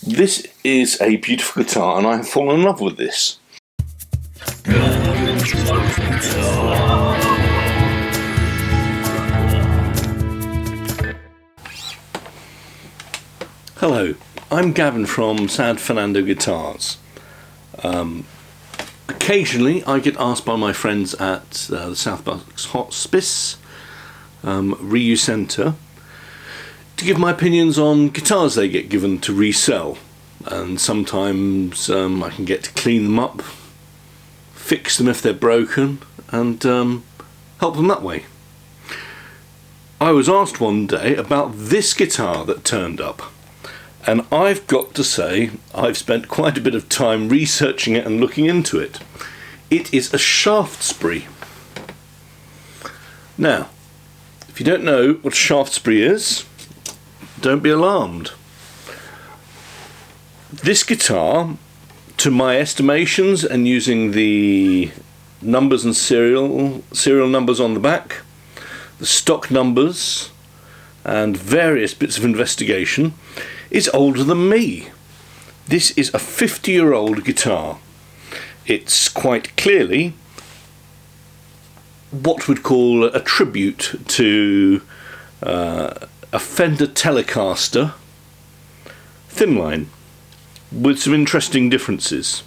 This is a beautiful guitar and I have fallen in love with this. Hello, I'm Gavin from South Buck Guitars. Occasionally I get asked by my friends at the South Buck Hospice reuse centre to give my opinions on guitars they get given to resell, and sometimes I can get to clean them up, fix them if they're broken, and help them that way. I was asked one day about this guitar that turned up, and I've got to say I've spent quite a bit of time researching it and looking into it. It is a Shaftesbury. Now, if you don't know what a Shaftesbury is, don't be alarmed. This guitar, to my estimations and using the numbers and serial numbers on the back, the stock numbers and various bits of investigation, is older than me. This is a 50-year-old guitar. It's quite clearly what we'd call a tribute to a Fender Telecaster Thinline, with some interesting differences.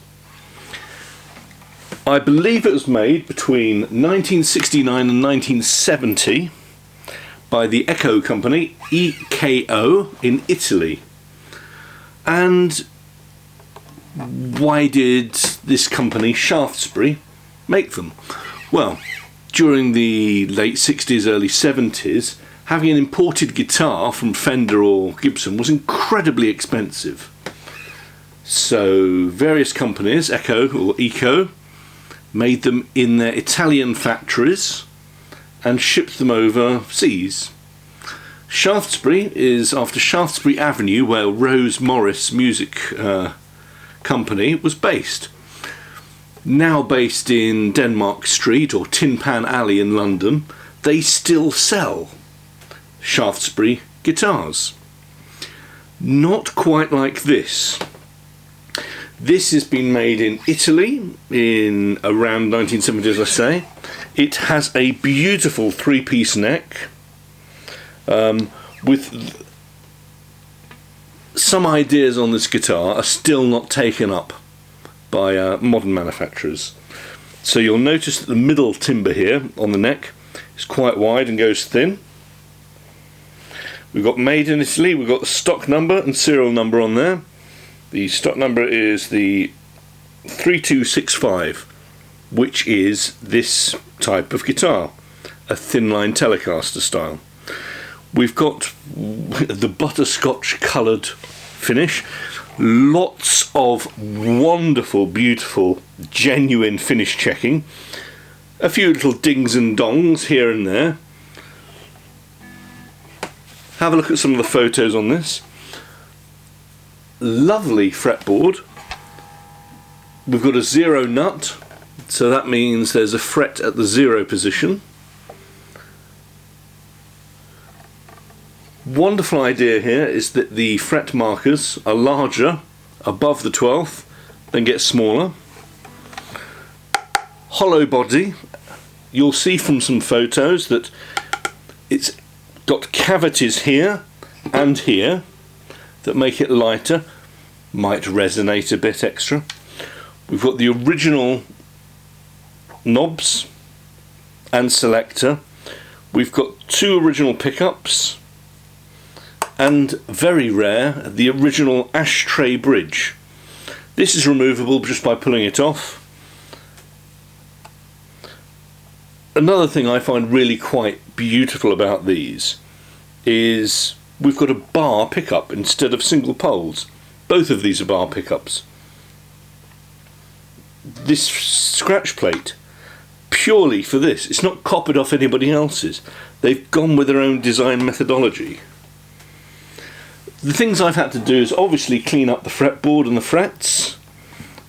I believe it was made between 1969 and 1970 by the Eko company, Eko, in Italy. And why did this company, Shaftesbury, make them? Well, during the late 60s, early 70s, having an imported guitar from Fender or Gibson was incredibly expensive. So various companies, Eko, made them in their Italian factories and shipped them overseas. Shaftesbury is after Shaftesbury Avenue, where Rose Morris Music Company was based. Now based in Denmark Street or Tin Pan Alley in London, they still sell Shaftesbury guitars. Not quite like this. This has been made in Italy in around 1970, as I say. It has a beautiful three-piece neck with some ideas on this guitar are still not taken up by modern manufacturers. So you'll notice that the middle timber here on the neck is quite wide and goes thin. We've got made in Italy, we've got the stock number and serial number on there. The stock number is the 3265, which is this type of guitar, a Thinline Telecaster style. We've got the butterscotch coloured finish, lots of wonderful, beautiful, genuine finish checking, a few little dings and dongs here and there. Have a look at some of the photos on this. Lovely fretboard. We've got a zero nut, so that means there's a fret at the zero position. Wonderful idea here is that the fret markers are larger above the 12th, then get smaller. Hollow body. You'll see from some photos that it's got cavities here and here that make it lighter, might resonate a bit extra. We've got the original knobs and selector. We've got two original pickups and, very rare, the original ashtray bridge. This is removable just by pulling it off. Another thing I find really quite beautiful about these is we've got a bar pickup instead of single poles. Both of these are bar pickups. This scratch plate, purely for this, it's not copied off anybody else's. They've gone with their own design methodology. The things I've had to do is obviously clean up the fretboard and the frets.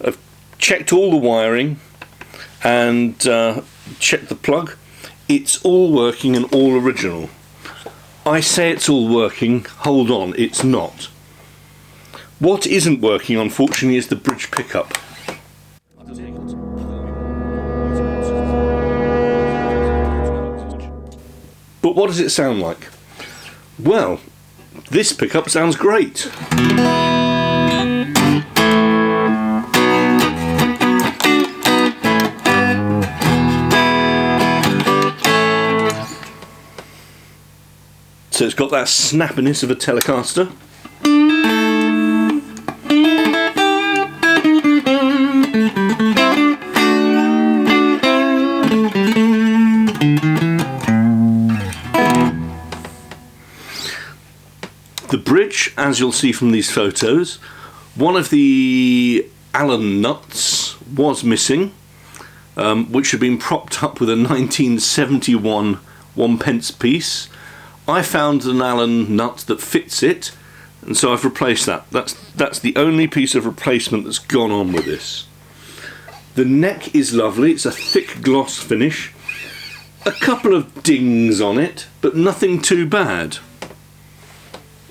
I've checked all the wiring and checked the plug. It's all working and all original. I say it's all working, hold on, it's not. What isn't working, unfortunately, is the bridge pickup. But what does it sound like? Well, this pickup sounds great. So it's got that snappiness of a Telecaster. The bridge, as you'll see from these photos, one of the Allen nuts was missing, which had been propped up with a 1971 1p piece. I found an Allen nut that fits it, and so I've replaced that. That's the only piece of replacement that's gone on with this. The neck is lovely, it's a thick gloss finish. A couple of dings on it, but nothing too bad.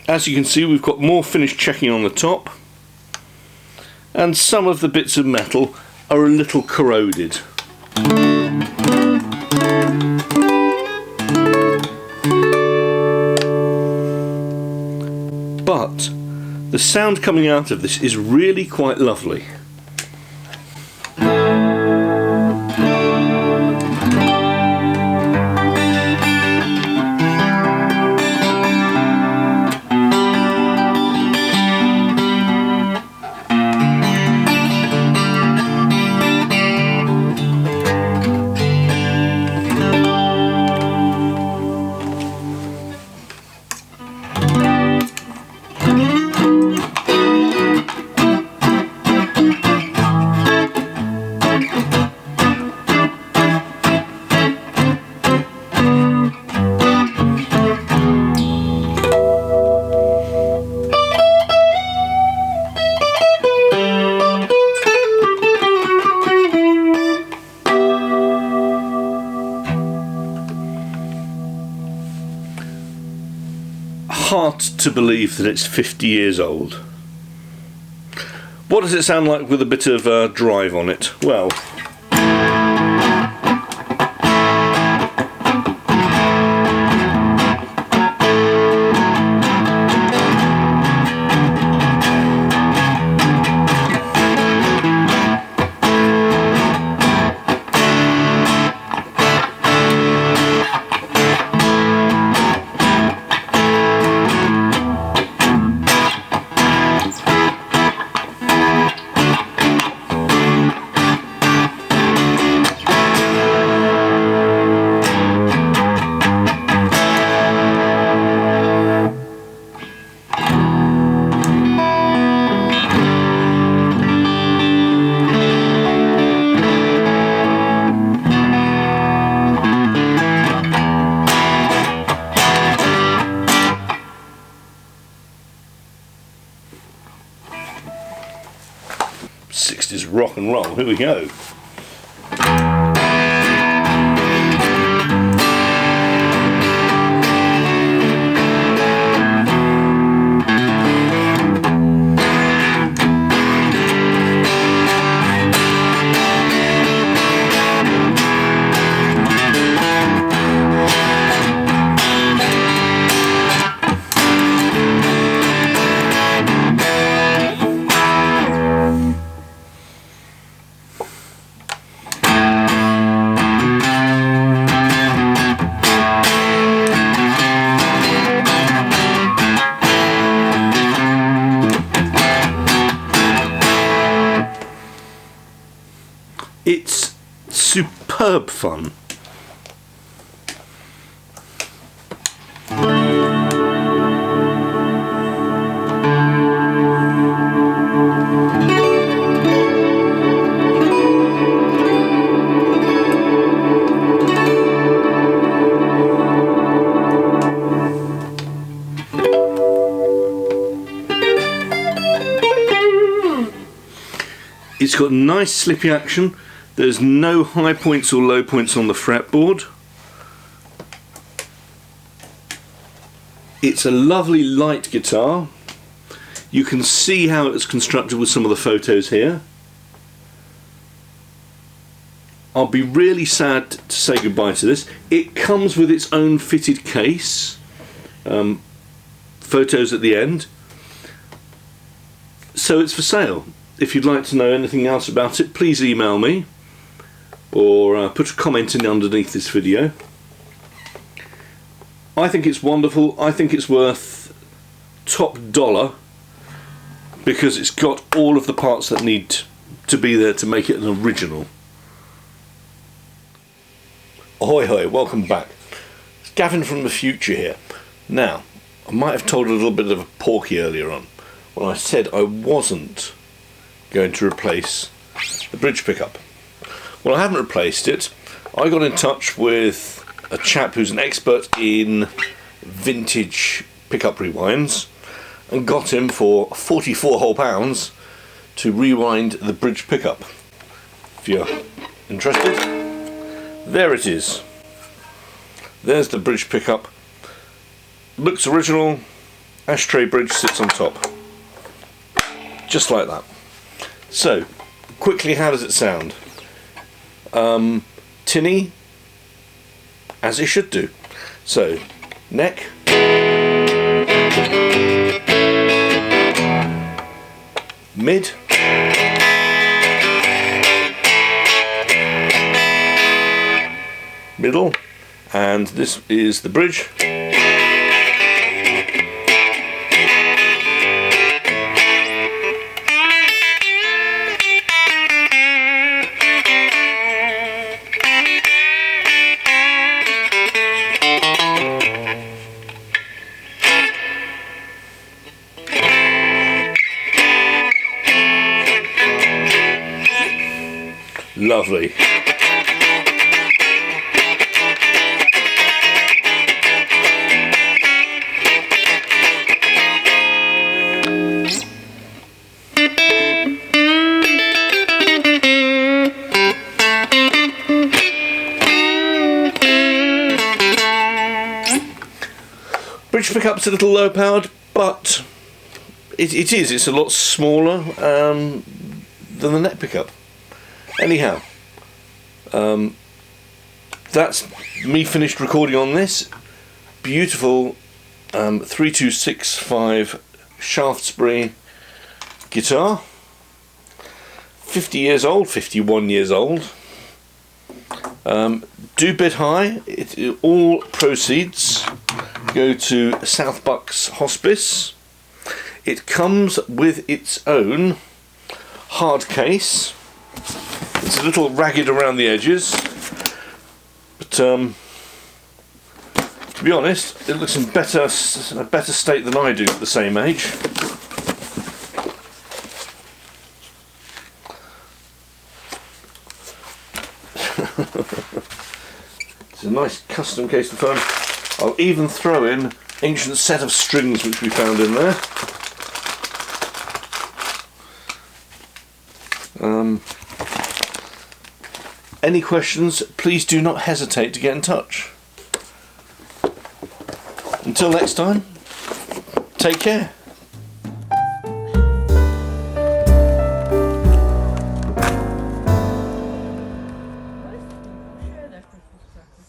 As you can see, we've got more finish checking on the top, and some of the bits of metal are a little corroded. But the sound coming out of this is really quite lovely. Hard to believe that it's 50 years old. What does it sound like with a bit of drive on it? Well, '60s rock and roll, here we go. It's superb fun. It's got nice slippy action. There's no high points or low points on the fretboard. It's a lovely light guitar. You can see how it's constructed with some of the photos here. I'll be really sad to say goodbye to this. It comes with its own fitted case. Photos at the end. So it's for sale. If you'd like to know anything else about it, please email me or put a comment in underneath this video. I think it's wonderful. I think it's worth top dollar because it's got all of the parts that need to be there to make it an original. Ahoy hoy, welcome back. It's Gavin from the future here. Now, I might have told a little bit of a porky earlier on when I said I wasn't going to replace the bridge pickup. Well, I haven't replaced it. I got in touch with a chap who's an expert in vintage pickup rewinds and got him for 44 whole pounds to rewind the bridge pickup. If you're interested, there it is. There's the bridge pickup. Looks original. Ashtray bridge sits on top. Just like that. So, quickly, how does it sound? Tinny, as it should do. So, neck, mid, middle, and this is the bridge. Lovely. Bridge pickup's a little low powered, but it's a lot smaller than the neck pickup. Anyhow, that's me finished recording on this beautiful 3265 Shaftesbury guitar. 50 years old, 51 years old. Do bid high. All proceeds go to South Buck Hospice. It comes with its own hard case. It's a little ragged around the edges, but to be honest, it looks in a better state than I do at the same age. It's a nice custom case of phone. I'll even throw in ancient set of strings which we found in there. Any questions, please do not hesitate to get in touch. Until next time, take care.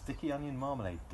Sticky onion marmalade.